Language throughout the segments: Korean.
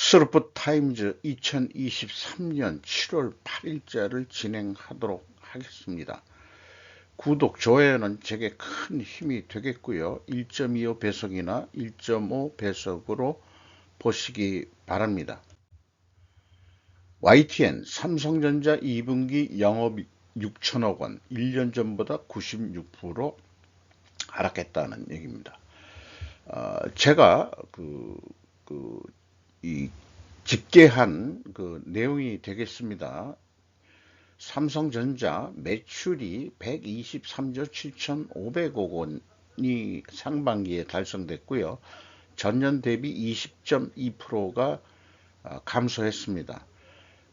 스루프 타임즈 2023년 7월 8일자를 진행하도록 하겠습니다. 구독, 좋아요는 제게 큰 힘이 되겠고요. 1.25 배속이나 1.5 배속으로 보시기 바랍니다. YTN 삼성전자 2분기 영업이익 6천억 원, 1년 전보다 96% 하락했다는 얘기입니다. 제가 이 집계한 내용이 되겠습니다. 삼성전자 매출이 123조 7,500억 원이 상반기에 달성됐고요. 전년 대비 20.2%가 감소했습니다.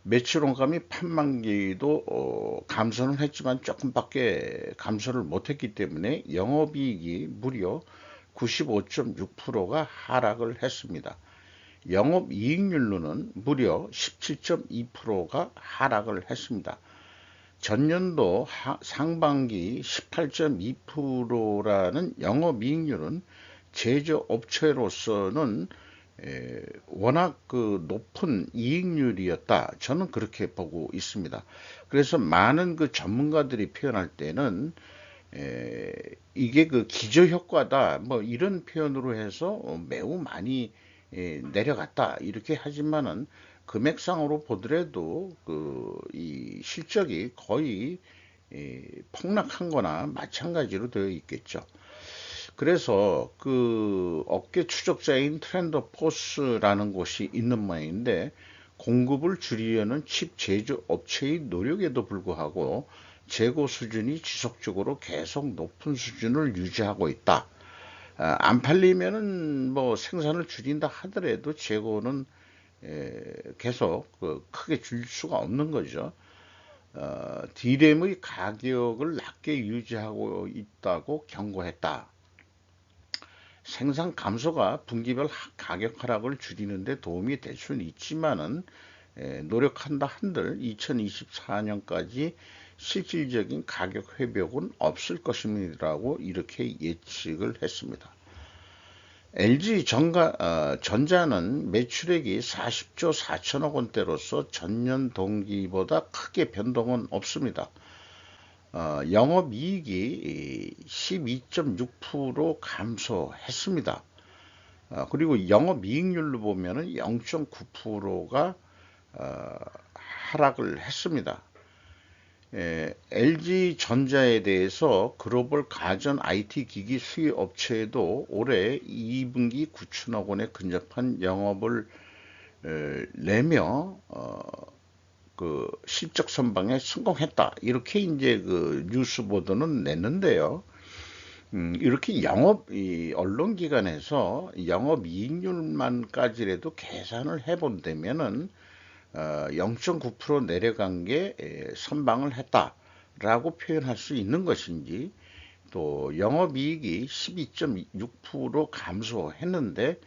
매출 원가및 판만기도 감소는 했지만 조금밖에 감소를 못했기 때문에 영업이익이 무려 95.6%가 하락을 했습니다. 영업이익률로는 무려 17.2%가 하락을 했습니다. 전년도 상반기 18.2%라는 영업이익률은 제조업체로서는 워낙 높은 이익률이었다. 저는 그렇게 보고 있습니다. 그래서 많은 전문가들이 표현할 때는 이게 기저효과다. 뭐 이런 표현으로 해서 매우 많이 내려갔다 이렇게 하지만은 금액상으로 보더라도 이 실적이 거의 폭락한 거나 마찬가지로 되어 있겠죠. 그래서 업계 추적자인 트렌드 포스라는 곳이 있는 모양인데 공급을 줄이려는 칩 제조 업체의 노력에도 불구하고 재고 수준이 지속적으로 계속 높은 수준을 유지하고 있다. 안 팔리면은 뭐 생산을 줄인다 하더라도 재고는 계속 크게 줄 수가 없는 거죠. D램의 가격을 낮게 유지하고 있다고 경고했다. 생산 감소가 분기별 가격 하락을 줄이는 데 도움이 될 수는 있지만은 노력한다 한들 2024년까지 실질적인 가격 회복은 없을 것입니다라고 이렇게 예측을 했습니다. LG 전자는 매출액이 40조 4천억 원대로서 전년 동기보다 크게 변동은 없습니다. 영업이익이 12.6% 감소했습니다. 그리고 영업이익률로 보면 0.9%가 하락을 했습니다. LG전자에 대해서 글로벌 가전 IT 기기 수입 업체에도 올해 2분기 9천억 원에 근접한 영업을 내며 실적 선방에 성공했다. 이렇게 이제 뉴스 보도는 냈는데요. 이렇게 언론기관에서 영업이익률만까지라도 계산을 해본다면은 0.9% 내려간 게 선방을 했다라고 표현할 수 있는 것인지, 또 영업이익이 12.6% 감소했는데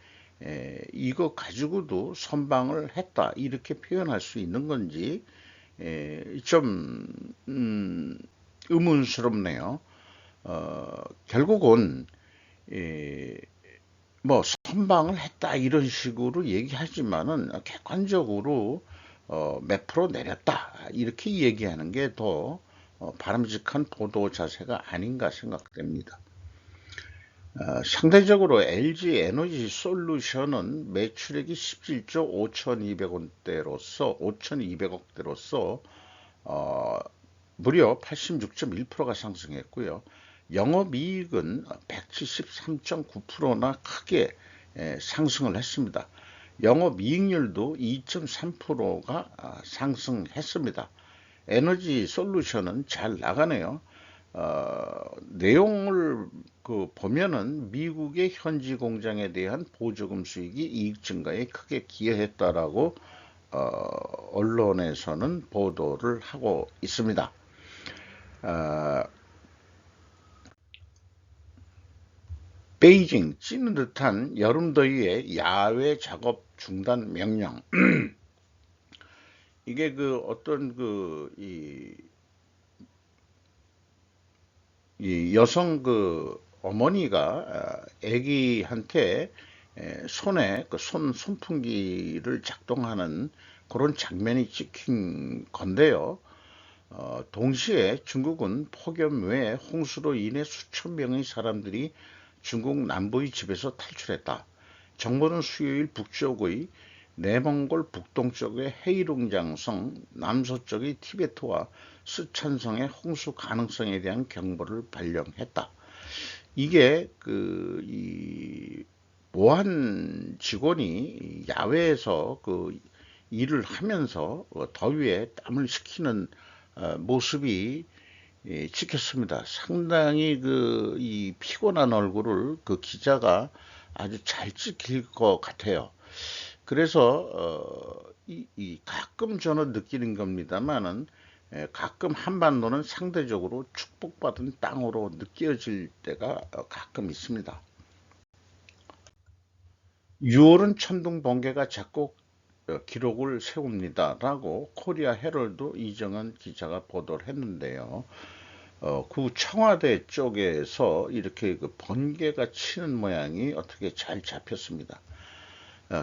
이거 가지고도 선방을 했다 이렇게 표현할 수 있는 건지 좀 의문스럽네요. 결국은 뭐 선방을 했다 이런 식으로 얘기하지만은 객관적으로 몇 프로 내렸다 이렇게 얘기하는 게 더 바람직한 보도 자세가 아닌가 생각됩니다. 상대적으로 LG 에너지 솔루션은 매출액이 17조 5,200억대로서 무려 86.1%가 상승했고요. 영업이익은 173.9%나 크게 상승을 했습니다. 영업이익률도 2.3%가 상승했습니다. 에너지 솔루션은 잘 나가네요. 내용을 보면은 미국의 현지 공장에 대한 보조금 수익이 이익 증가에 크게 기여했다라고 언론에서는 보도를 하고 있습니다. 베이징 찌는 듯한 여름 더위에 야외 작업 중단 명령. 이게 어떤 이 여성 어머니가 아기한테 손에 그 손풍기를 작동하는 그런 장면이 찍힌 건데요. 동시에 중국은 폭염 외에 홍수로 인해 수천 명의 사람들이 중국 남부의 집에서 탈출했다. 정부는 수요일 북쪽의 내몽골 북동쪽의 헤이룽장성, 남서쪽의 티베트와 스촨성의 홍수 가능성에 대한 경보를 발령했다. 이게 이 보안 직원이 야외에서 일을 하면서 더위에 땀을 식히는 모습이 찍혔습니다. 상당히 이 피곤한 얼굴을 그 기자가 아주 잘 찍힐 것 같아요. 그래서 가끔 저는 느끼는 겁니다만은 가끔 한반도는 상대적으로 축복받은 땅으로 느껴질 때가 가끔 있습니다. 6월은 천둥 번개가 작곡 기록을 세웁니다라고 코리아 헤럴드 이정은 기자가 보도를 했는데요. 그 청와대 쪽에서 이렇게 그 번개가 치는 모양이 어떻게 잘 잡혔습니다.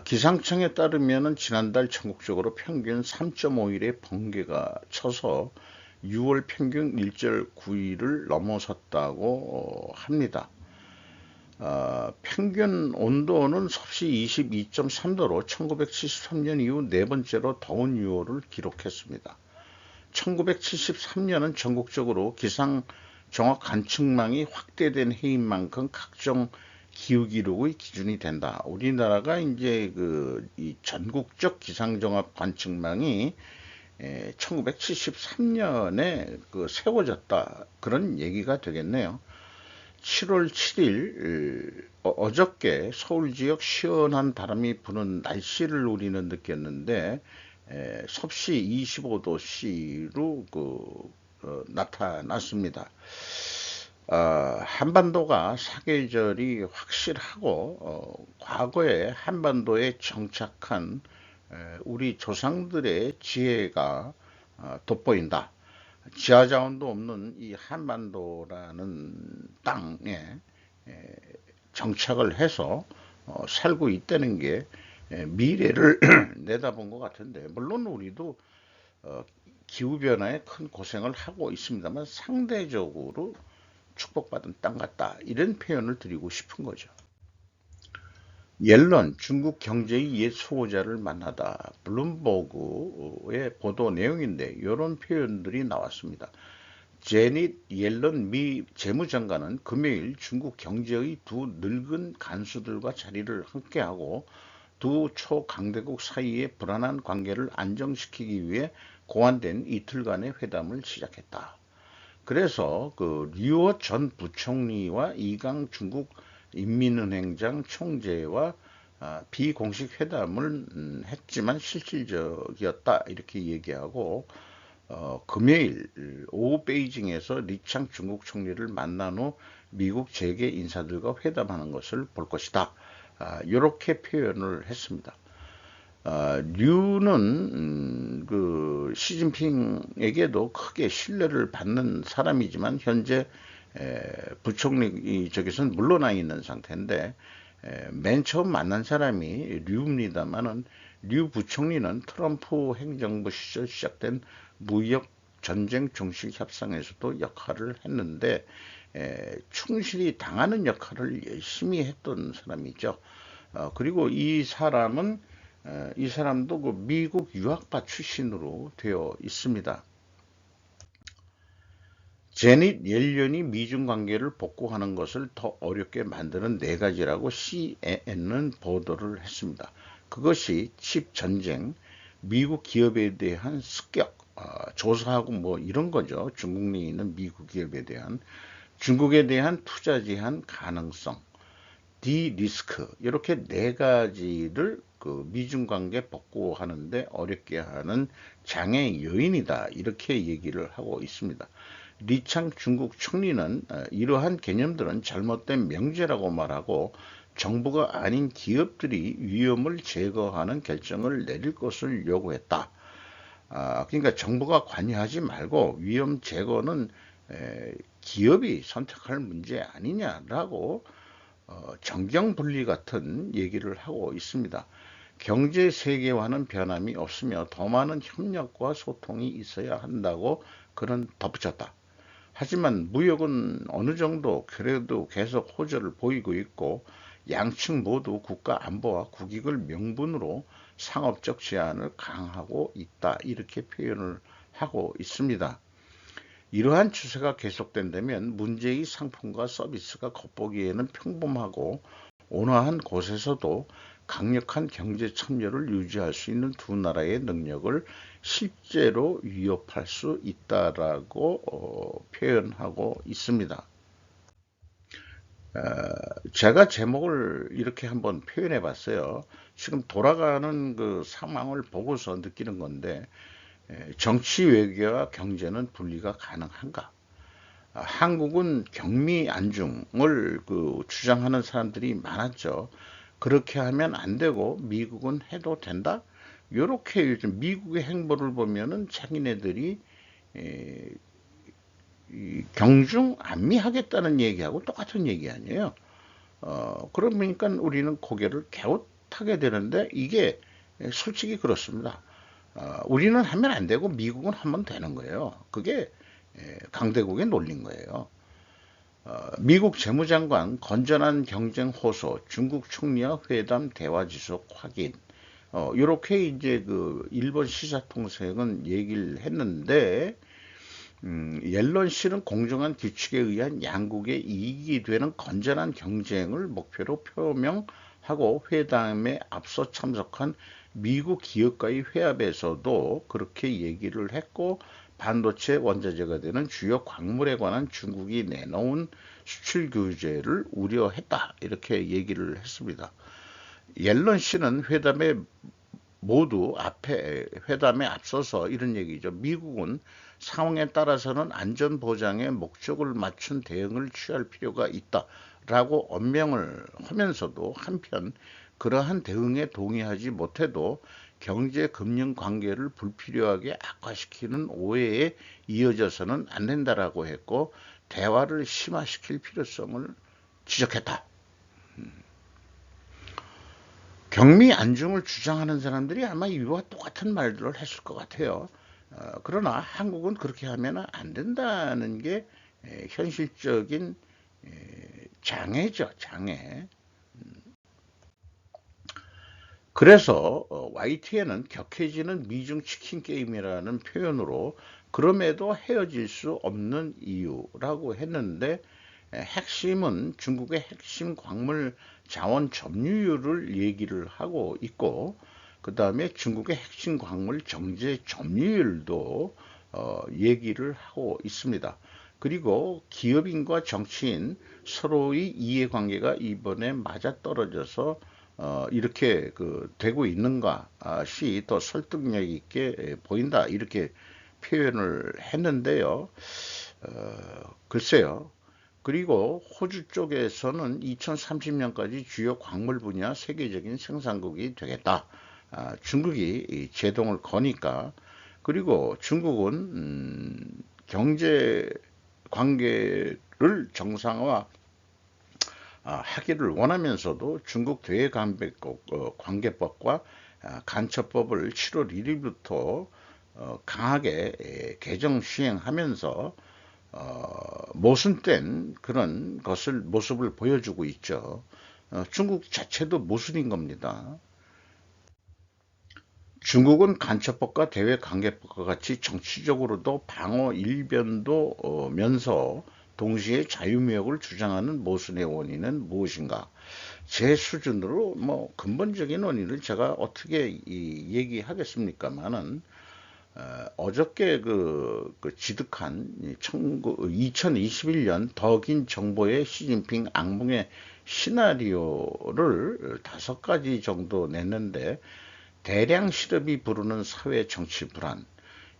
기상청에 따르면 지난달 전국적으로 평균 3.5일의 번개가 쳐서 6월 평균 일절 9일을 넘어섰다고 합니다. 평균 온도는 섭씨 22.3도로 1973년 이후 네 번째로 더운 6월을 기록했습니다. 1973년은 전국적으로 기상 정확 관측망이 확대된 해인 만큼 각종 기후 기록의 기준이 된다. 우리나라가 이제 이 전국적 기상 정확 관측망이 1973년에 세워졌다. 그런 얘기가 되겠네요. 7월 7일 어저께 서울 지역 시원한 바람이 부는 날씨를 우리는 느꼈는데 섭씨 25도씨로 나타났습니다. 한반도가 사계절이 확실하고 과거에 한반도에 정착한 우리 조상들의 지혜가 돋보인다. 지하자원도 없는 이 한반도라는 땅에 정착을 해서 살고 있다는 게 미래를 내다본 것 같은데, 물론 우리도 기후변화에 큰 고생을 하고 있습니다만 상대적으로 축복받은 땅 같다, 이런 표현을 드리고 싶은 거죠. 옐런 중국 경제의 옛 수호자를 만나다, 블룸버그의 보도 내용인데 이런 표현들이 나왔습니다. 제닛 옐런 미 재무장관은 금요일 중국 경제의 두 늙은 간수들과 자리를 함께하고 두 초강대국 사이의 불안한 관계를 안정시키기 위해 고안된 이틀간의 회담을 시작했다. 그래서 류어 전 부총리와 이강 중국 인민은행장 총재와 비공식 회담을 했지만 실질적이었다, 이렇게 얘기하고 금요일 오후 베이징에서 리창 중국 총리를 만난 후 미국 재계 인사들과 회담하는 것을 볼 것이다. 이렇게 표현을 했습니다. 류는 시진핑에게도 크게 신뢰를 받는 사람이지만 현재 부총리 쪽에서는 물러나 있는 상태인데, 맨 처음 만난 사람이 류입니다만은 류 부총리는 트럼프 행정부 시절 시작된 무역 전쟁 종식 협상에서도 역할을 했는데 충실히 당하는 역할을 열심히 했던 사람이죠. 그리고 이 사람도 미국 유학파 출신으로 되어 있습니다. 제닛 옐런이 미중 관계를 복구하는 것을 더 어렵게 만드는 네 가지라고 CNN은 보도를 했습니다. 그것이 칩 전쟁, 미국 기업에 대한 습격, 조사하고 이런 거죠. 중국 내에 있는 미국 기업에 대한, 중국에 대한 투자 제한 가능성, 디리스크, 이렇게 네 가지를 미중 관계 복구하는데 어렵게 하는 장애 요인이다, 이렇게 얘기를 하고 있습니다. 리창 중국 총리는 이러한 개념들은 잘못된 명제라고 말하고 정부가 아닌 기업들이 위험을 제거하는 결정을 내릴 것을 요구했다. 그러니까 정부가 관여하지 말고 위험 제거는 기업이 선택할 문제 아니냐라고 정경분리 같은 얘기를 하고 있습니다. 경제 세계화는 변함이 없으며 더 많은 협력과 소통이 있어야 한다고 그는 덧붙였다. 하지만 무역은 어느 정도 그래도 계속 호조를 보이고 있고 양측 모두 국가 안보와 국익을 명분으로 상업적 제한을 강화하고 있다. 이렇게 표현을 하고 있습니다. 이러한 추세가 계속된다면 문제의 상품과 서비스가 겉보기에는 평범하고 온화한 곳에서도 강력한 경제 참여를 유지할 수 있는 두 나라의 능력을 실제로 위협할 수 있다라고 표현하고 있습니다. 제가 제목을 이렇게 한번 표현해 봤어요. 지금 돌아가는 그 상황을 보고서 느끼는 건데, 정치 외교와 경제는 분리가 가능한가? 한국은 경미 안중을 주장하는 사람들이 많았죠. 그렇게 하면 안 되고 미국은 해도 된다? 이렇게 요즘 미국의 행보를 보면은 자기네들이 경중 안미하겠다는 얘기하고 똑같은 얘기 아니에요. 그러니까 우리는 고개를 갸웃하게 되는데 이게 솔직히 그렇습니다. 우리는 하면 안 되고 미국은 하면 되는 거예요. 그게 강대국의 논리인 거예요. 미국 재무장관 건전한 경쟁 호소, 중국 총리와 회담 대화 지속 확인. 이렇게 이제 그 일본 시사통신은 얘기를 했는데, 옐런 씨는 공정한 규칙에 의한 양국의 이익이 되는 건전한 경쟁을 목표로 표명하고 회담에 앞서 참석한 미국 기업가의 회합에서도 그렇게 얘기를 했고 반도체 원자재가 되는 주요 광물에 관한 중국이 내놓은 수출 규제를 우려했다. 이렇게 얘기를 했습니다. 옐런 씨는 회담에 앞서서 이런 얘기죠. 미국은 상황에 따라서는 안전 보장에 목적을 맞춘 대응을 취할 필요가 있다라고 언명을 하면서도 한편 그러한 대응에 동의하지 못해도 경제 금융 관계를 불필요하게 악화시키는 오해에 이어져서는 안 된다라고 했고 대화를 심화시킬 필요성을 지적했다. 경미 안중을 주장하는 사람들이 아마 이와 똑같은 말들을 했을 것 같아요. 그러나 한국은 그렇게 하면 안 된다는 게 현실적인 장애죠, 장애. 그래서 YTN은 격해지는 미중 치킨 게임이라는 표현으로 그럼에도 헤어질 수 없는 이유라고 했는데 핵심은 중국의 핵심 광물 자원 점유율을 얘기를 하고 있고 그 다음에 중국의 핵심 광물 정제 점유율도 얘기를 하고 있습니다. 그리고 기업인과 정치인 서로의 이해관계가 이번에 맞아떨어져서 이렇게 되고 있는 것이 더 설득력 있게 보인다 이렇게 표현을 했는데요. 글쎄요. 그리고 호주 쪽에서는 2030년까지 주요 광물 분야 세계적인 생산국이 되겠다. 중국이 제동을 거니까. 그리고 중국은 경제 관계를 정상화 하기를 원하면서도 중국 대외관계법과 간첩법을 7월 1일부터 강하게 개정 시행하면서 모순된 그런 모습을 보여주고 있죠. 중국 자체도 모순인 겁니다. 중국은 간첩법과 대외관계법과 같이 정치적으로도 방어 일변도 면서 동시에 자유무역을 주장하는 모순의 원인은 무엇인가? 제 수준으로 뭐 근본적인 원인을 제가 어떻게 얘기하겠습니까마는 어저께 지득한 2021년 더 긴 정보의 시진핑 악몽의 시나리오를 5가지 정도 냈는데 대량 실업이 부르는 사회 정치 불안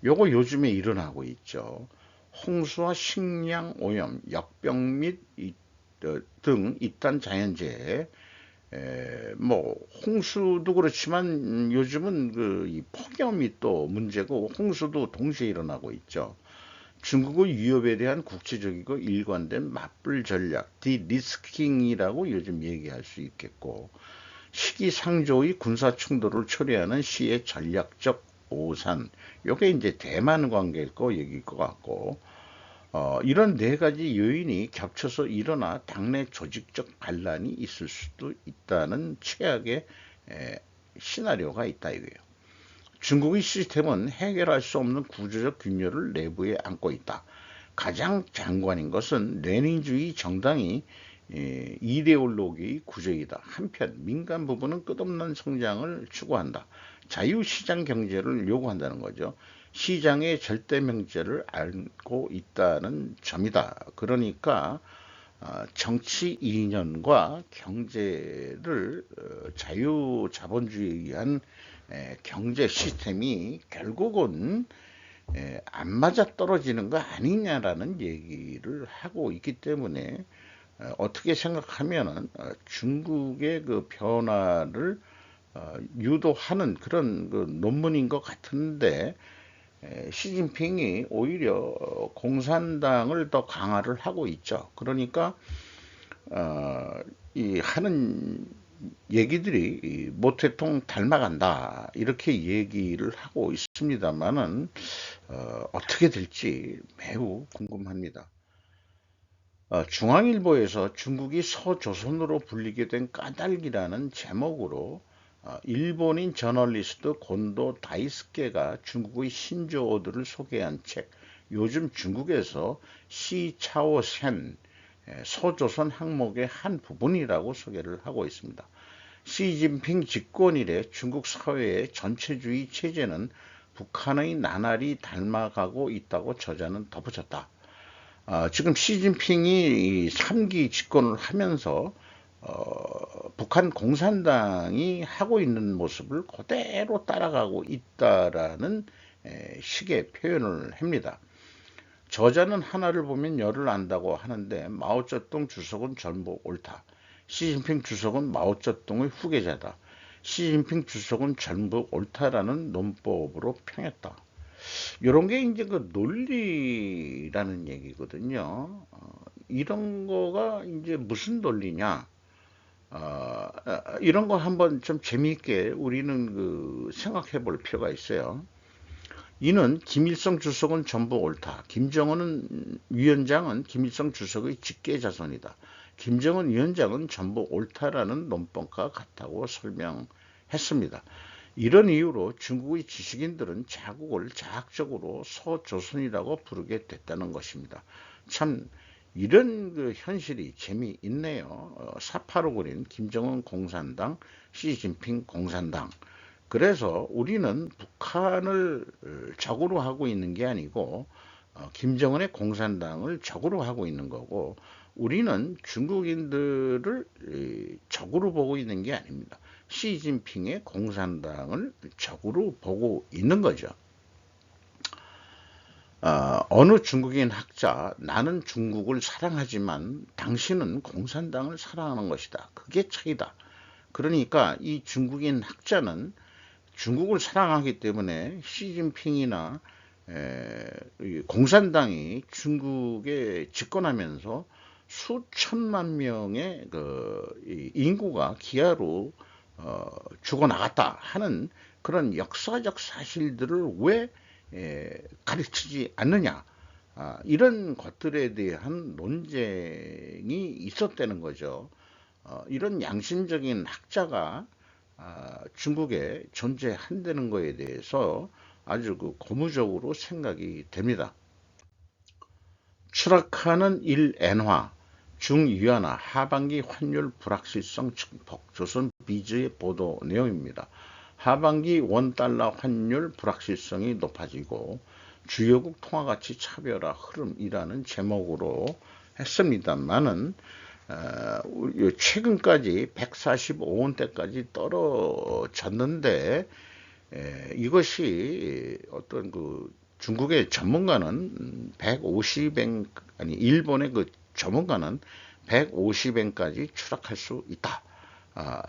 요거 요즘에 일어나고 있죠. 홍수와 식량 오염, 역병 등 이딴 자연재해 뭐 홍수도 그렇지만 요즘은 이 폭염이 또 문제고 홍수도 동시에 일어나고 있죠. 중국의 위협에 대한 국제적이고 일관된 맞불 전략, 디리스킹이라고 요즘 얘기할 수 있겠고, 시기상조의 군사 충돌을 초래하는 시의 전략적 오산, 요게 이제 대만 관계일 거 얘기일 것 같고, 이런 네 가지 요인이 겹쳐서 일어나 당내 조직적 반란이 있을 수도 있다는 최악의 시나리오가 있다 이거예요. 중국의 시스템은 해결할 수 없는 구조적 균열을 내부에 안고 있다. 가장 장관인 것은 레닌주의 정당이 이데올로기의 구조이다. 한편 민간 부분은 끝없는 성장을 추구한다. 자유시장 경제를 요구한다는 거죠. 시장의 절대 명제를 알고 있다는 점이다. 그러니까 정치 이념과 경제를 자유자본주의에 의한 경제 시스템이 결국은 안 맞아 떨어지는 거 아니냐라는 얘기를 하고 있기 때문에 어떻게 생각하면은 중국의 그 변화를 유도하는 그런 그 논문인 것 같은데, 시진핑이 오히려 공산당을 더 강화를 하고 있죠. 그러니까 이 하는 얘기들이 모태통 닮아간다 이렇게 얘기를 하고 있습니다만은 어떻게 될지 매우 궁금합니다. 중앙일보에서 중국이 서조선으로 불리게 된 까닭이라는 제목으로 일본인 저널리스트 곤도 다이스케가 중국의 신조어들을 소개한 책, 요즘 중국에서 시차오센 서조선 항목의 한 부분이라고 소개를 하고 있습니다. 시진핑 집권 이래 중국 사회의 전체주의 체제는 북한의 나날이 닮아가고 있다고 저자는 덧붙였다. 지금 시진핑이 3기 집권을 하면서 북한 공산당이 하고 있는 모습을 그대로 따라가고 있다라는 식의 표현을 합니다. 저자는 하나를 보면 열을 안다고 하는데, 마오쩌둥 주석은 전부 옳다. 시진핑 주석은 마오쩌둥의 후계자다. 시진핑 주석은 전부 옳다라는 논법으로 평했다. 이런 게 이제 그 논리라는 얘기거든요. 이런 거가 이제 무슨 논리냐? 이런 거 한번 좀 재미있게 우리는 그 생각해 볼 필요가 있어요. 이는 김일성 주석은 전부 옳다. 김정은 위원장은 김일성 주석의 직계 자손이다. 김정은 위원장은 전부 옳다라는 논법과 같다고 설명했습니다. 이런 이유로 중국의 지식인들은 자국을 자학적으로 서조선이라고 부르게 됐다는 것입니다. 참 이런 그 현실이 재미있네요. 사파로 그린 김정은 공산당, 시진핑 공산당. 그래서 우리는 북한을 적으로 하고 있는 게 아니고 김정은의 공산당을 적으로 하고 있는 거고, 우리는 중국인들을 적으로 보고 있는 게 아닙니다. 시진핑의 공산당을 적으로 보고 있는 거죠. 어느 중국인 학자, 나는 중국을 사랑하지만 당신은 공산당을 사랑하는 것이다. 그게 차이다. 그러니까 이 중국인 학자는 중국을 사랑하기 때문에 시진핑이나 공산당이 중국에 집권하면서 수천만 명의 그 인구가 기아로 죽어나갔다 하는 그런 역사적 사실들을 왜 가르치지 않느냐, 이런 것들에 대한 논쟁이 있었다는 거죠. 이런 양심적인 학자가 중국에 존재한다는 것에 대해서 아주 그 고무적으로 생각이 됩니다. 추락하는 1엔화, 중위안화 하반기 환율 불확실성 증폭, 조선 비즈의 보도 내용입니다. 하반기 원달러 환율 불확실성이 높아지고 주요국 통화가치 차별화 흐름이라는 제목으로 했습니다만은 최근까지 145원대까지 떨어졌는데, 이것이 어떤 그 중국의 전문가는 150엔, 아니 일본의 그 전문가는 150엔까지 추락할 수 있다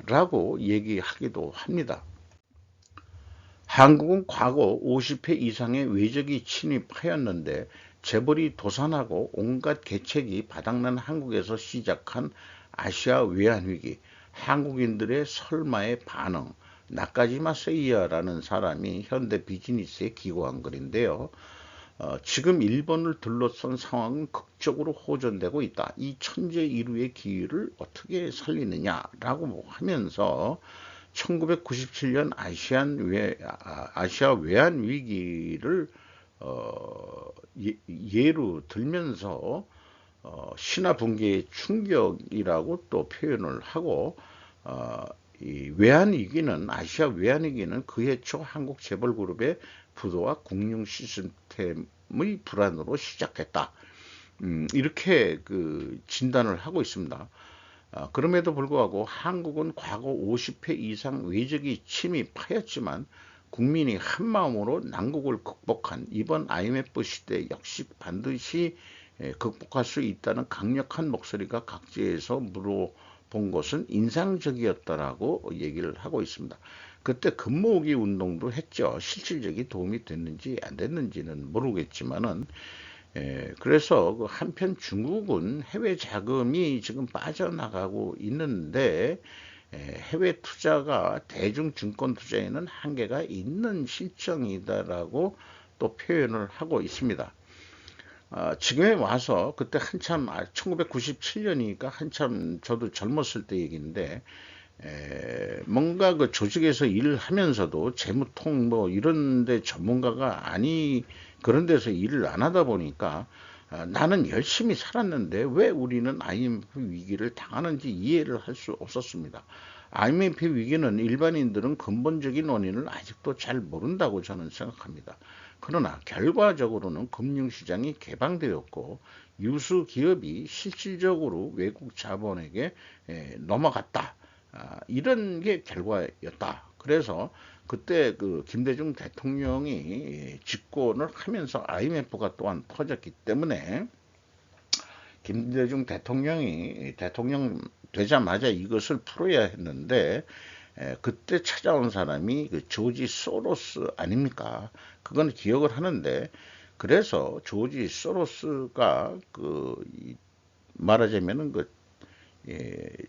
라고 얘기하기도 합니다. 한국은 과거 50회 이상의 외적이 침입하였는데 재벌이 도산하고 온갖 계책이 바닥난 한국에서 시작한 아시아 외환위기, 한국인들의 설마의 반응, 나까지마 세이야라는 사람이 현대 비즈니스에 기고한 글인데요. 지금 일본을 둘러싼 상황은 극적으로 호전되고 있다. 이 천재일우의 기회를 어떻게 살리느냐라고 하면서 1997년 아시아 외환 위기를 예로 들면서 신화 붕괴의 충격이라고 또 표현을 하고 이 외환위기는 아시아 외환위기는 그해 초 한국 재벌그룹의 부도와 금융 시스템의 불안으로 시작했다. 이렇게 그 진단을 하고 있습니다. 그럼에도 불구하고 한국은 과거 50회 이상 외적이 침입하였지만 국민이 한마음으로 난국을 극복한 이번 IMF 시대 역시 반드시 극복할 수 있다는 강력한 목소리가 각지에서 물어본 것은 인상적이었다라고 얘기를 하고 있습니다. 그때 금모으기 운동도 했죠. 실질적인 도움이 됐는지 안 됐는지는 모르겠지만은 그래서 그 한편 중국은 해외 자금이 지금 빠져나가고 있는데 해외 투자가 대중 증권 투자에는 한계가 있는 실정이다라고 또 표현을 하고 있습니다. 지금에 와서 그때 한참 1997년이니까 한참 저도 젊었을 때 얘기인데 뭔가 그 조직에서 일을 하면서도 재무통 뭐 이런데 전문가가 아니 그런 데서 일을 안 하다 보니까 나는 열심히 살았는데 왜 우리는 IMF 위기를 당하는지 이해를 할 수 없었습니다. IMF 위기는 일반인들은 근본적인 원인을 아직도 잘 모른다고 저는 생각합니다. 그러나 결과적으로는 금융시장이 개방되었고 유수 기업이 실질적으로 외국 자본에게 넘어갔다. 이런 게 결과였다. 그래서 그때 그 김대중 대통령이 집권을 하면서 IMF가 또한 터졌기 때문에 김대중 대통령이 대통령 되자마자 이것을 풀어야 했는데 그때 찾아온 사람이 그 조지 소로스 아닙니까? 그건 기억을 하는데 그래서 조지 소로스가 그 말하자면은 그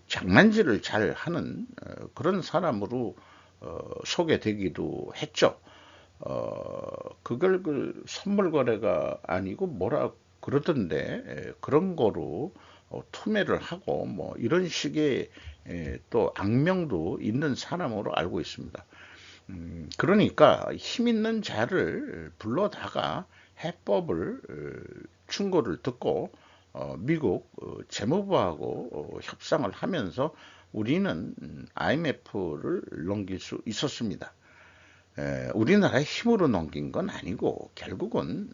장난질을 잘 하는 그런 사람으로 소개되기도 했죠. 그걸 그 선물 거래가 아니고 뭐라 그러던데 그런 거로 투매를 하고 뭐 이런 식의 또 악명도 있는 사람으로 알고 있습니다. 그러니까 힘 있는 자를 불러다가 해법을 충고를 듣고 미국 재무부하고 협상을 하면서 우리는 IMF를 넘길 수 있었습니다. 우리나라의 힘으로 넘긴 건 아니고 결국은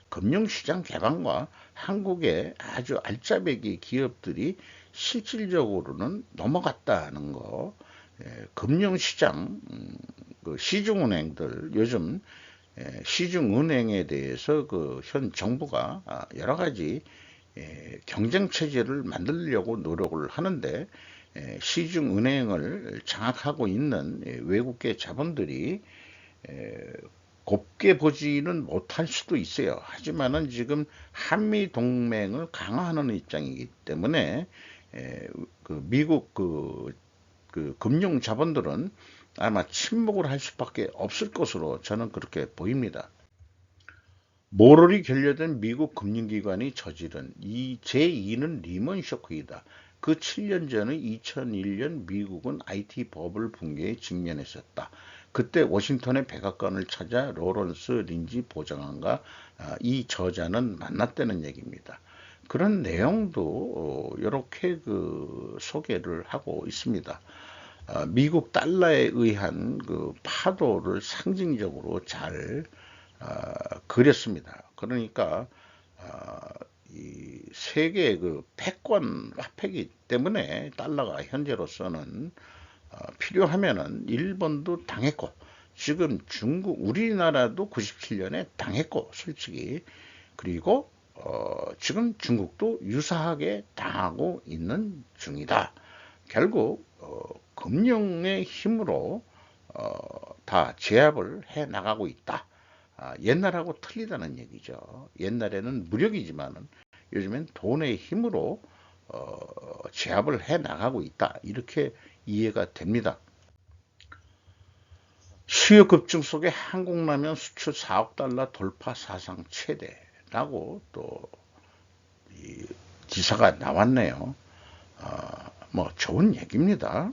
금융시장 개방과 한국의 아주 알짜배기 기업들이 실질적으로는 넘어갔다는 거. 금융시장 그 시중은행들 요즘 시중은행에 대해서 그 현 정부가 여러 가지 경쟁 체제를 만들려고 노력을 하는데 시중은행을 장악하고 있는 외국계 자본들이 곱게 보지는 못할 수도 있어요. 하지만은 지금 한미 동맹을 강화하는 입장이기 때문에 그 미국 그 금융 자본들은 아마 침묵을 할 수밖에 없을 것으로 저는 그렇게 보입니다. 모럴이 결여된 미국 금융기관이 저지른 이 제2는 리먼 쇼크이다. 그 7년 전의 2001년 미국은 IT 버블 붕괴에 직면했었다. 그때 워싱턴의 백악관을 찾아 로런스 린지 보좌관과 이 저자는 만났다는 얘기입니다. 그런 내용도 이렇게 그 소개를 하고 있습니다. 미국 달러에 의한 그 파도를 상징적으로 잘 그렸습니다. 그러니까 이 세계 그 패권 화폐이기 때문에 달러가 현재로서는 필요하면은 일본도 당했고 지금 중국 우리나라도 97년에 당했고 솔직히 그리고 지금 중국도 유사하게 당하고 있는 중이다. 결국 금융의 힘으로 다 제압을 해 나가고 있다. 옛날하고 틀리다는 얘기죠. 옛날에는 무력이지만은 요즘엔 돈의 힘으로 제압을 해 나가고 있다. 이렇게 이해가 됩니다. 수요 급증 속에 한국라면 수출 4억 달러 돌파 사상 최대라고 또 이 기사가 나왔네요. 뭐 좋은 얘기입니다.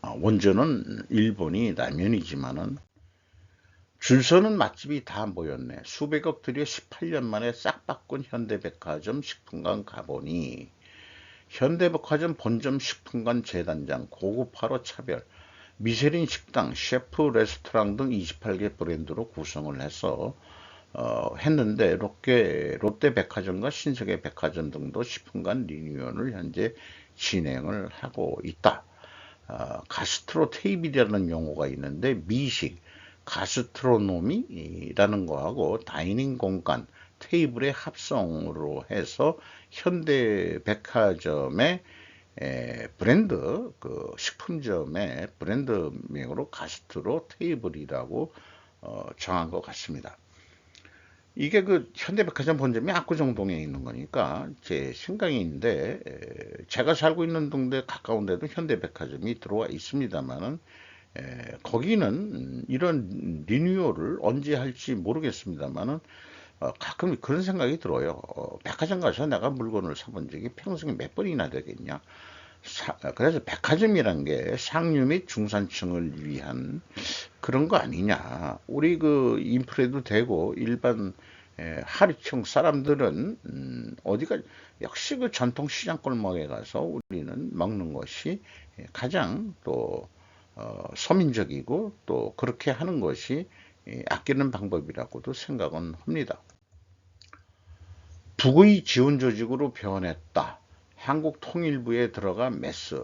원조는 일본이 라면이지만은 줄 서는 맛집이 다 모였네. 수백억 들여 18년 만에 싹 바꾼 현대백화점 식품관 가보니 현대백화점 본점 식품관 재단장 고급화로 차별 미쉐린 식당 셰프 레스토랑 등 28개 브랜드로 구성을 해서 했는데 롯데백화점과 신세계백화점 등도 식품관 리뉴얼을 현재 진행을 하고 있다. 가스트로 테이블이라는 용어가 있는데 미식, 가스트로노미라는 거하고 다이닝 공간, 테이블의 합성으로 해서 현대백화점의 브랜드 그 식품점의 브랜드명으로 가스트로 테이블이라고 정한 것 같습니다. 이게 그 현대백화점 본점이 압구정동에 있는 거니까 제 생각인데 제가 살고 있는 동네 가까운 데도 현대백화점이 들어와 있습니다만은 거기는 이런 리뉴얼을 언제 할지 모르겠습니다만은 가끔 그런 생각이 들어요. 백화점 가서 내가 물건을 사본 적이 평생에 몇 번이나 되겠냐. 그래서 백화점이란 게 상류 및 중산층을 위한 그런 거 아니냐. 우리 그 인프레도 되고 일반 하류층 사람들은 어디가 역시 그 전통 시장 골목에 가서 우리는 먹는 것이 가장 또 서민적이고 또 그렇게 하는 것이 아끼는 방법이라고도 생각은 합니다. 북의 지원 조직으로 변했다. 한국 통일부에 들어가 메스.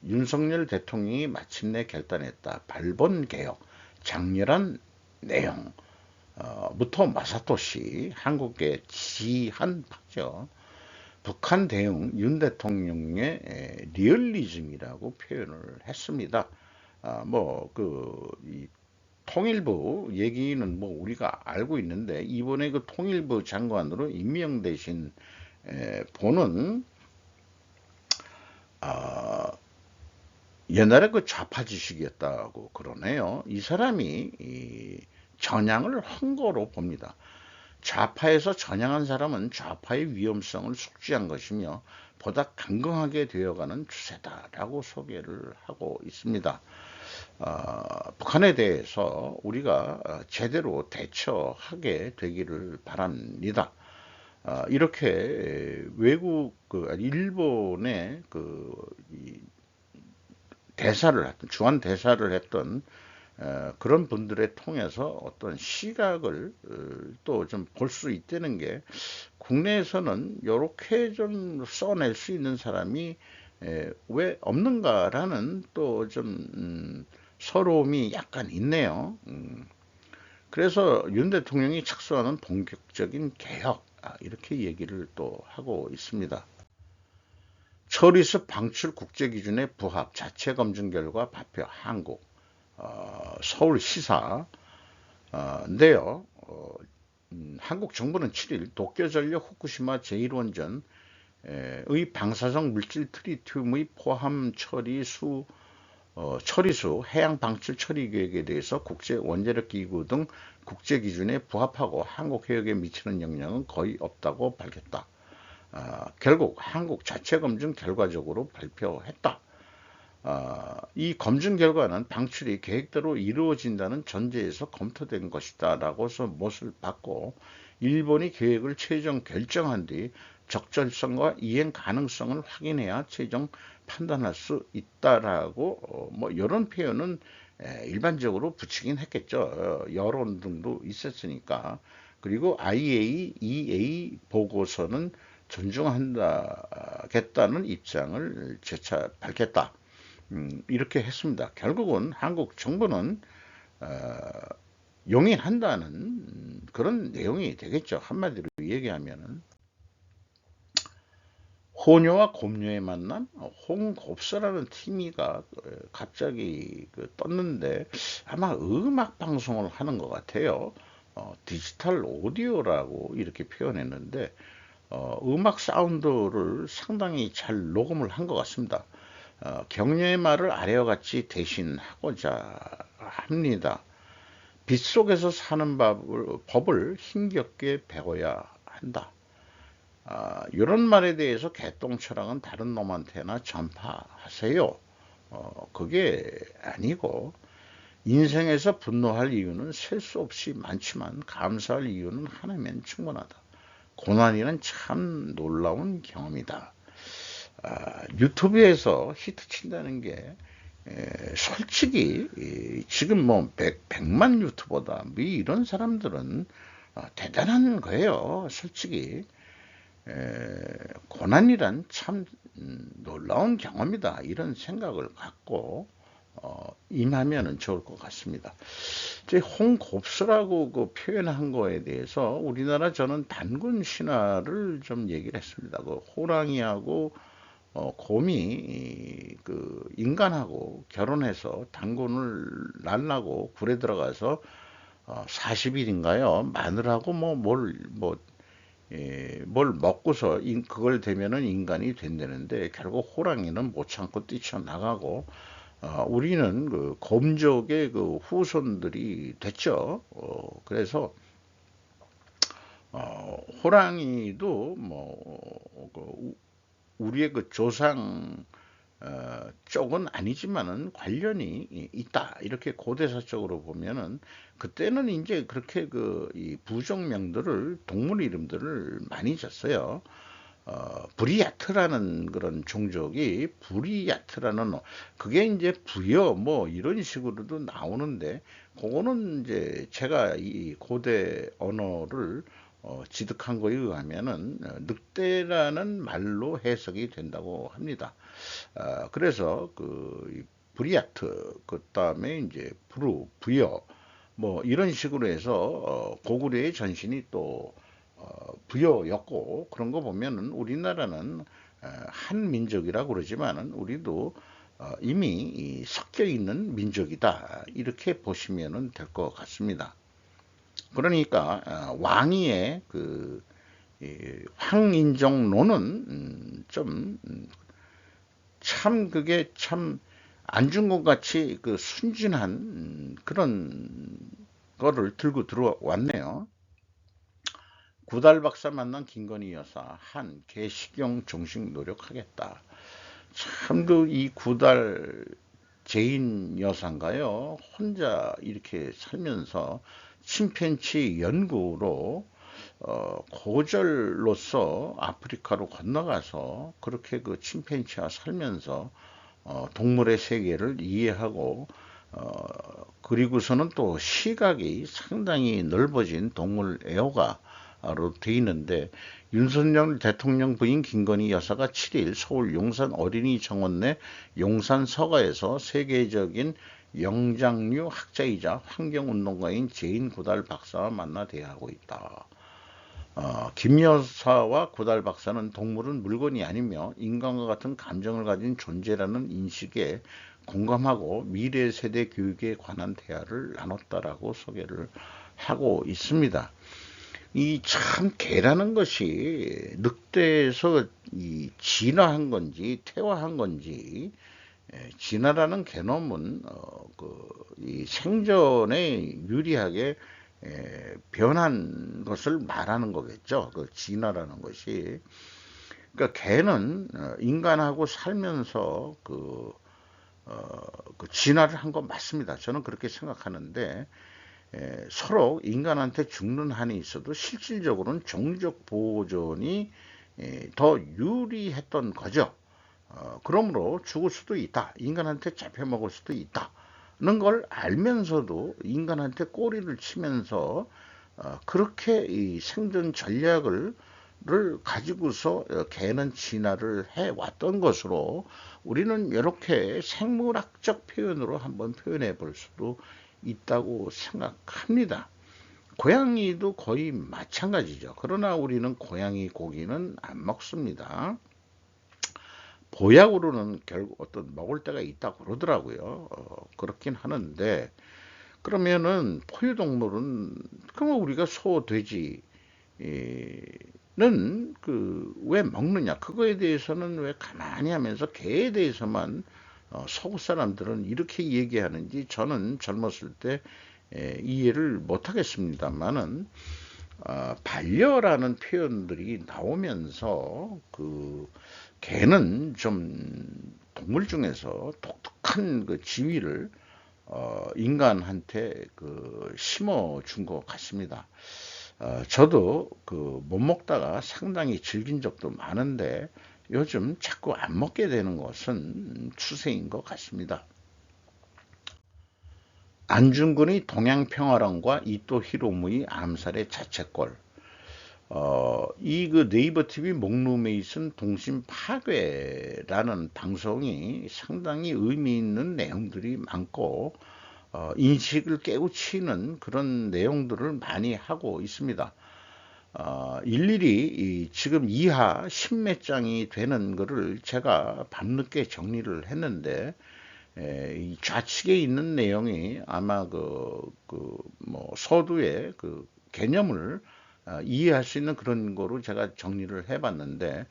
윤석열 대통령이 마침내 결단했다. 발본 개혁, 장렬한 내용. 무토 마사토시 한국의 지한파죠. 북한 대응 윤 대통령의 리얼리즘이라고 표현을 했습니다. 뭐그 통일부 얘기는 뭐 우리가 알고 있는데 이번에 그 통일부 장관으로 임명되신 분은 옛날에 그 좌파 지식이었다고 그러네요. 이 사람이 전향을 한 거로 봅니다. 좌파에서 전향한 사람은 좌파의 위험성을 숙지한 것이며 보다 강경하게 되어가는 추세다라고 소개를 하고 있습니다. 북한에 대해서 우리가 제대로 대처하게 되기를 바랍니다. 이렇게 외국 일본의 대사를 했던 주한 대사를 했던 그런 분들에 통해서 어떤 시각을 또 좀 볼 수 있다는 게 국내에서는 이렇게 좀 써낼 수 있는 사람이 왜 없는가라는 또 좀 서러움이 약간 있네요. 그래서 윤 대통령이 착수하는 본격적인 개혁 이렇게 얘기를 또 하고 있습니다. 처리수 방출 국제기준의 부합 자체 검증 결과 발표 한국 서울시사인데요. 한국 정부는 7일 도쿄전력 후쿠시마 제1원전의 방사성 물질 트리튬의 포함 처리수 해양 방출 처리 계획에 대해서 국제 원자력 기구 등 국제 기준에 부합하고 한국 해역에 미치는 영향은 거의 없다고 밝혔다. 결국 한국 자체 검증 결과적으로 발표했다. 이 검증 결과는 방출이 계획대로 이루어진다는 전제에서 검토된 것이다 라고서 못을 받고 일본이 계획을 최종 결정한 뒤 적절성과 이행 가능성을 확인해야 최종 판단할 수 있다라고 뭐 이런 표현은 일반적으로 붙이긴 했겠죠. 여론 등도 있었으니까. 그리고 IAEA 보고서는 존중한다겠다는 입장을 재차 밝혔다. 이렇게 했습니다. 결국은 한국 정부는 용인한다는 그런 내용이 되겠죠. 한마디로 얘기하면은 소녀와 곰녀의 만남, 홍곱서라는 TV가 갑자기 떴는데 아마 음악 방송을 하는 것 같아요. 디지털 오디오라고 이렇게 표현했는데 음악 사운드를 상당히 잘 녹음을 한 것 같습니다. 격려의 말을 아래와 같이 대신하고자 합니다. 빗속에서 사는 법을 힘겹게 배워야 한다. 이런 말에 대해서 개똥처랑은 다른 놈한테나 전파하세요. 그게 아니고 인생에서 분노할 이유는 셀 수 없이 많지만 감사할 이유는 하나면 충분하다. 고난이란 참 놀라운 경험이다. 유튜브에서 히트 친다는 게 솔직히 지금 뭐 100만 유튜버다 뭐 이런 사람들은 대단한 거예요. 솔직히 고난이란 참 놀라운 경험이다 이런 생각을 갖고 임하면 좋을 것 같습니다. 홍곱스라고 그 표현한 거에 대해서 우리나라 저는 단군 신화를 좀 얘기를 했습니다. 그 호랑이하고 곰이 그 인간하고 결혼해서 단군을 날라고 굴에 들어가서 40일인가요? 마늘하고 뭘 먹고서 그걸 되면은 인간이 된다는데 결국 호랑이는 못 참고 뛰쳐나가고 우리는 그 곰족의 그 후손들이 됐죠. 그래서 호랑이도 우리의 그 조상 쪽은 아니지만은 관련이 있다. 이렇게 고대사적으로 보면은 그때는 이제 그렇게 이 부족명들을 동물 이름들을 많이 졌어요. 브리야트라는 그런 종족이 브리야트라는 그게 이제 부여 뭐 이런 식으로도 나오는데 그거는 이제 제가 이 고대 언어를 지득한 거에 의하면은 늑대라는 말로 해석이 된다고 합니다. 그래서 브리아트 그 다음에 이제 부여 뭐 이런 식으로 해서 고구려의 전신이 또 부여였고 그런 거 보면은 우리나라는 한 민족이라고 그러지만은 우리도 이미 섞여 있는 민족이다 이렇게 보시면은 될 것 같습니다. 그러니까 왕위의 황인종론은 좀 참 그게 참 안중근 같이 순진한 그런 거를 들고 들어왔네요. 구달박사 만난 김건희 여사 한 개식용 종식 노력하겠다. 참 이 구달 제인 여사인가요? 혼자 이렇게 살면서 침팬치 연구로 고절로서 아프리카로 건너가서 그렇게 그 침팬치와 살면서 동물의 세계를 이해하고 그리고서는 또 시각이 상당히 넓어진 동물 애호가로 돼 있는데 윤석열 대통령 부인 김건희 여사가 7일 서울 용산 어린이 정원 내 용산 서가에서 세계적인 영장류 학자이자 환경운동가인 제인 구달 박사와 만나 대화하고 있다. 김 여사와 구달 박사는 동물은 물건이 아니며 인간과 같은 감정을 가진 존재라는 인식에 공감하고 미래 세대 교육에 관한 대화를 나눴다라고 소개를 하고 있습니다. 이 참 개라는 것이 늑대에서 진화한 건지 퇴화한 건지 진화라는 개념은 이 생존에 유리하게 변한 것을 말하는 거겠죠. 그 진화라는 것이. 그러니까 개는 인간하고 살면서 진화를 한 건 맞습니다. 저는 그렇게 생각하는데 서로 인간한테 죽는 한이 있어도 실질적으로는 종족 보존이 더 유리했던 거죠. 그러므로 죽을 수도 있다. 인간한테 잡혀먹을 수도 있다. 는 걸 알면서도 인간한테 꼬리를 치면서 그렇게 이 생존 전략을 가지고서 개는 진화를 해왔던 것으로 우리는 이렇게 생물학적 표현으로 한번 표현해 볼 수도 있다고 생각합니다. 고양이도 거의 마찬가지죠. 그러나 우리는 고양이 고기는 안 먹습니다. 보약으로는 결국 어떤 먹을 때가 있다고 그러더라고요. 그렇긴 하는데 그러면은 포유동물은 그러면 우리가 소, 돼지 는 그 왜 먹느냐 그거에 대해서는 왜 가만히 하면서 개에 대해서만 서구 사람들은 이렇게 얘기하는지 저는 젊었을 때 이해를 못하겠습니다만은 반려라는 표현들이 나오면서 그 개는 좀 동물 중에서 독특한 그 지위를 인간한테 그 심어 준 것 같습니다. 저도 그 못 먹다가 상당히 즐긴 적도 많은데 요즘 자꾸 안 먹게 되는 것은 추세인 것 같습니다. 안중근의 동양평화론과 이토 히로무의 암살의 자책골. 이 그 네이버 TV 목루메이슨 동심 파괴라는 방송이 상당히 의미 있는 내용들이 많고 인식을 깨우치는 그런 내용들을 많이 하고 있습니다. 일일이 지금 이하 10몇 장이 되는 거를 제가 밤늦게 정리를 했는데 이 좌측에 있는 내용이 아마 뭐 서두의 그 개념을 이해할 수 있는 그런 거로 제가 정리를 해봤는데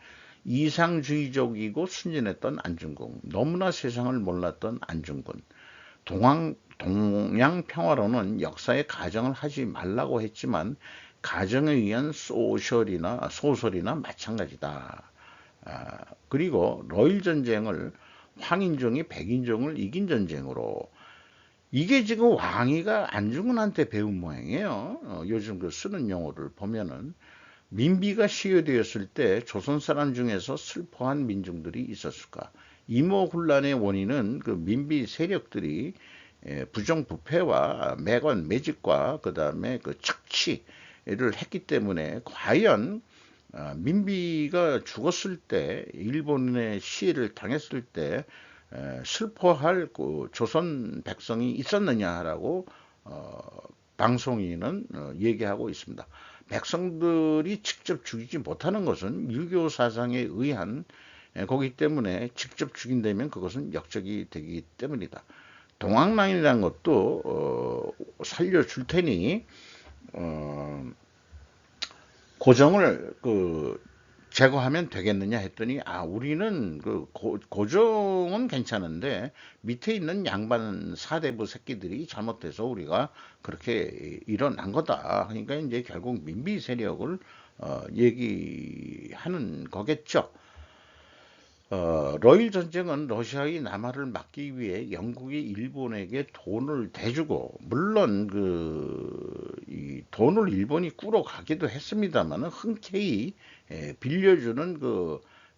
이상주의적이고 순진했던 안중근, 너무나 세상을 몰랐던 안중근, 동양평화론은 역사의 가정을 하지 말라고 했지만 가정에 의한 소설이나 마찬가지다. 그리고 러일 전쟁을 황인종이 백인종을 이긴 전쟁으로 이게 지금 왕이가 안중근한테 배운 모양이에요. 요즘 그 쓰는 용어를 보면은 민비가 시효되었을 때 조선 사람 중에서 슬퍼한 민중들이 있었을까? 이모훈란의 원인은 그 민비 세력들이 부정부패와 매관 매직과 그 다음에 그 착취를 했기 때문에 과연 민비가 죽었을 때 일본의 시해를 당했을 때 슬퍼할 그 조선 백성이 있었느냐라고 방송인은 얘기하고 있습니다. 백성들이 직접 죽이지 못하는 것은 유교 사상에 의한 거기 때문에 직접 죽인다면 그것은 역적이 되기 때문이다. 동학랑이라는 것도 살려줄 테니 고정을 제거하면 되겠느냐 했더니 우리는 그 고정은 괜찮은데 밑에 있는 양반 사대부 새끼들이 잘못돼서 우리가 그렇게 일어난 거다. 그러니까 이제 결국 민비 세력을 얘기하는 거겠죠. 러일 전쟁은 러시아의 남하를 막기 위해 영국이 일본에게 돈을 대주고 물론 이 돈을 일본이 꾸러 가기도 했습니다만 흔쾌히 빌려주는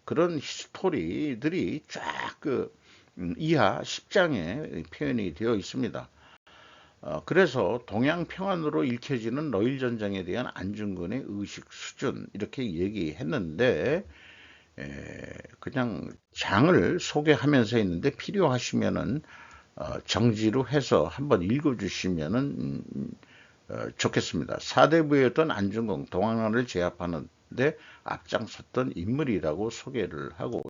그런 히스토리들이 쫙 이하 10장에 표현이 되어 있습니다. 그래서 동양평안으로 읽혀지는 러일 전쟁에 대한 안중근의 의식 수준 이렇게 얘기했는데 그냥 장을 소개하면서 했는데 필요하시면은 정지로 해서 한번 읽어주시면은 좋겠습니다. 사대부였던 안중근 동학랑을 제압하는데 앞장섰던 인물이라고 소개를 하고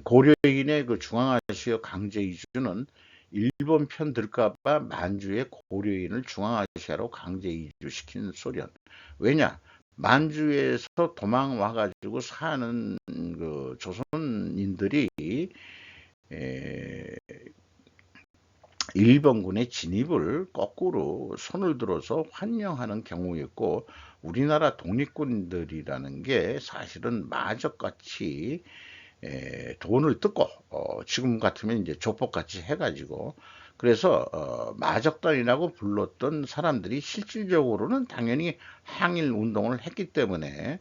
고려인의 그 중앙아시아 강제 이주는 일본 편 들까봐 만주의 고려인을 중앙아시아로 강제 이주시킨 소련. 왜냐? 만주에서 도망와가지고 사는 그 조선인들이 일본군의 진입을 거꾸로 손을 들어서 환영하는 경우였고 우리나라 독립군들이라는 게 사실은 마적같이 돈을 뜯고 지금 같으면 이제 조폭같이 해가지고 그래서 마적단이라고 불렀던 사람들이 실질적으로는 당연히 항일 운동을 했기 때문에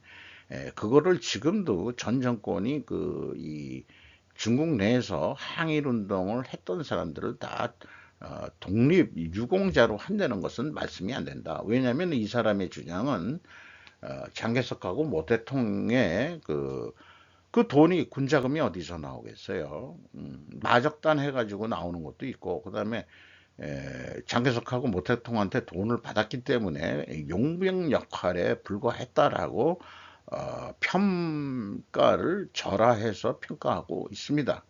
그거를 지금도 전 정권이 이 중국 내에서 항일 운동을 했던 사람들을 다 독립 유공자로 한다는 것은 말씀이 안 된다. 왜냐하면 이 사람의 주장은 장개석하고 모 대통령의 그 돈이 군자금이 어디서 나오겠어요. 마적단 해가지고 나오는 것도 있고 그 다음에 장개석하고 모 대통령한테 돈을 받았기 때문에 용병 역할에 불과했다라고 평가를 절하해서 평가하고 있습니다.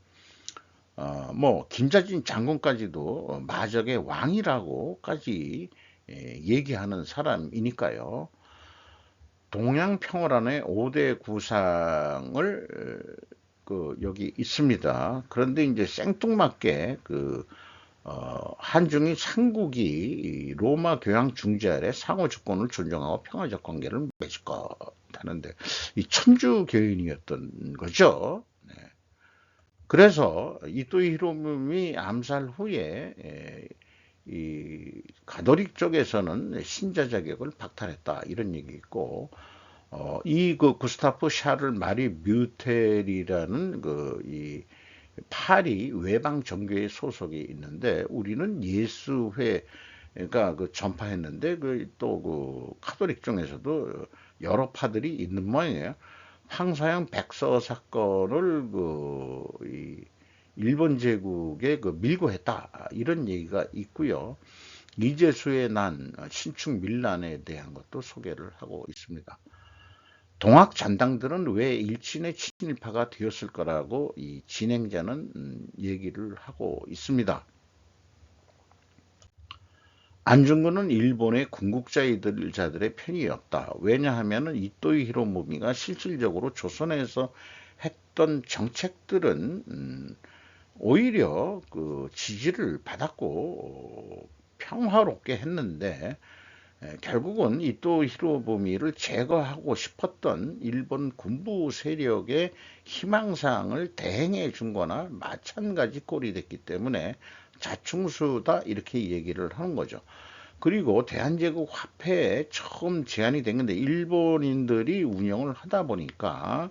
뭐 김자진 장군까지도 마적의 왕이라고까지 얘기하는 사람이니까요. 동양평화란의 5대 구상을 여기 있습니다. 그런데 이제 생뚱맞게 한중일 삼국이 로마 교양 중재 아래 상호 주권을 존중하고 평화적 관계를 맺을 것 하는데 이 천주교인이었던 거죠. 네. 그래서 이토 히로부미 암살 후에 이 가톨릭 쪽에서는 신자 자격을 박탈했다 이런 얘기 있고 구스타프 샤를 마리 뮤텔이라는 이 파리 외방 정교회 소속이 있는데 우리는 예수회가 전파했는데 또 카톨릭 중에서도 여러 파들이 있는 모양이에요. 황사양 백서 사건을 이 일본 제국에 밀고 했다 이런 얘기가 있고요. 이재수의 난 신축 밀란에 대한 것도 소개를 하고 있습니다. 동학 잔당들은 왜 일친의 친일파가 되었을 거라고 이 진행자는 얘기를 하고 있습니다. 안중근은 일본의 군국자들의 편이었다. 왜냐하면 이토이 히로부미가 실질적으로 조선에서 했던 정책들은 오히려 지지를 받았고 평화롭게 했는데 결국은 이토 히로부미를 제거하고 싶었던 일본 군부 세력의 희망사항을 대행해 준 거나 마찬가지 꼴이 됐기 때문에 자충수다 이렇게 얘기를 하는 거죠. 그리고 대한제국 화폐에 처음 제안이 된 건데 일본인들이 운영을 하다 보니까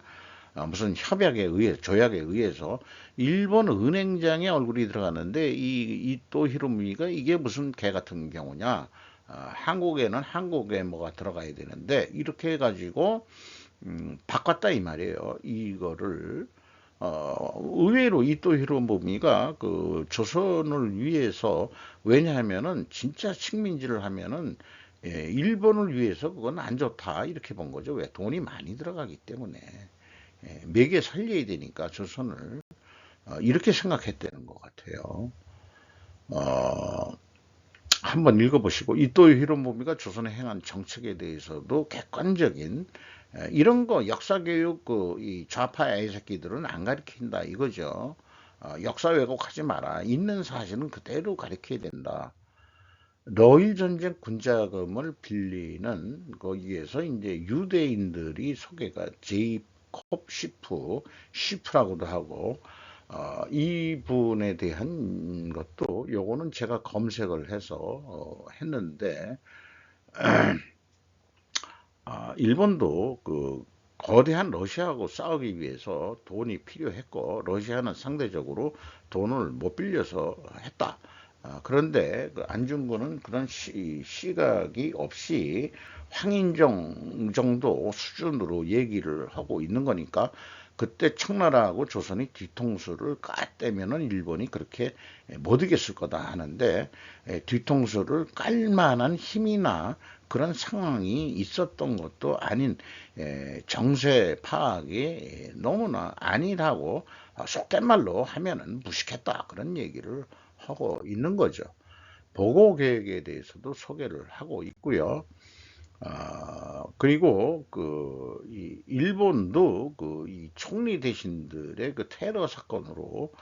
무슨 협약에 의해 조약에 의해서 일본 은행장의 얼굴이 들어갔는데 이 이토 히로부미가 이게 무슨 개 같은 경우냐, 한국에는 한국에 뭐가 들어가야 되는데 이렇게 해가지고 바꿨다 이 말이에요. 이거를 의외로 이토 히로부미가 조선을 위해서, 왜냐하면은 진짜 식민지를 하면은 일본을 위해서 그건 안 좋다 이렇게 본 거죠. 왜? 돈이 많이 들어가기 때문에 매개 살려야 되니까 조선을 이렇게 생각했다는 것 같아요. 어, 한번 읽어보시고 이토 히로부미가 조선에 행한 정책에 대해서도 객관적인 이런 거 역사교육 이 좌파 애새끼들은 안 가르친다 이거죠. 역사 왜곡하지 마라. 있는 사실은 그대로 가르쳐야 된다. 러일 전쟁 군자금을 빌리는 거기에서 이제 유대인들이 소개가 제이콥 시프라고도 하고 이분에 대한 것도 요거는 제가 검색을 해서 했는데 일본도 거대한 러시아하고 싸우기 위해서 돈이 필요했고 러시아는 상대적으로 돈을 못 빌려서 했다. 그런데 안중근은 그런 시각이 없이 황인종 정도 수준으로 얘기를 하고 있는 거니까 그때 청나라하고 조선이 뒤통수를 깠대면은 일본이 그렇게 못 이겼을 거다 하는데 뒤통수를 깔 만한 힘이나 그런 상황이 있었던 것도 아닌 정세 파악이 너무나 아니라고 속된 말로 하면은 무식했다 그런 얘기를 하고 있는 거죠. 보고 계획에 대해서도 소개를 하고 있고요. 그리고 이 일본도 이 총리 대신들의 테러 사건으로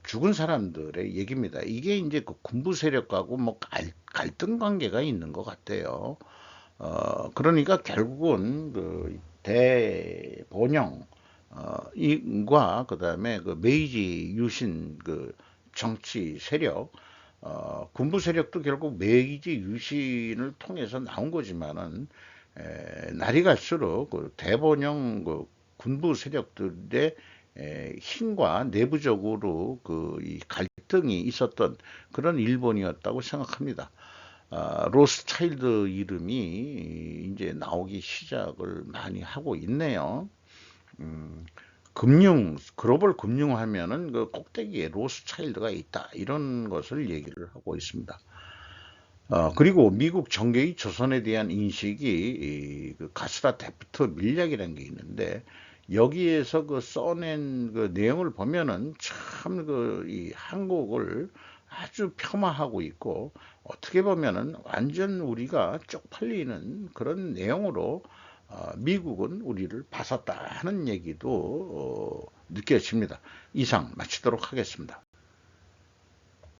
죽은 사람들의 얘기입니다. 이게 이제 군부 세력하고 뭐 갈등 관계가 있는 것 같아요. 그러니까 결국은 대본영 이과 그다음에 메이지 유신 정치 세력, 군부 세력도 결국 메이지 유신을 통해서 나온 거지만은 날이 갈수록 대본영 군부 세력들의 힘과 내부적으로 이 갈등이 있었던 그런 일본이었다고 생각합니다. 로스차일드 이름이 이제 나오기 시작을 많이 하고 있네요. 글로벌 금융 하면은 꼭대기에 로스차일드가 있다 이런 것을 얘기를 하고 있습니다. 그리고 미국 정계의 조선에 대한 인식이 그 가스라 데프트 밀약이라는 게 있는데, 여기에서 그 써낸 그 내용을 보면은 참 그 이 한국을 아주 폄하하고 있고, 어떻게 보면은 완전 우리가 쪽팔리는 그런 내용으로 미국은 우리를 봐섰다 하는 얘기도 느껴집니다. 이상 마치도록 하겠습니다.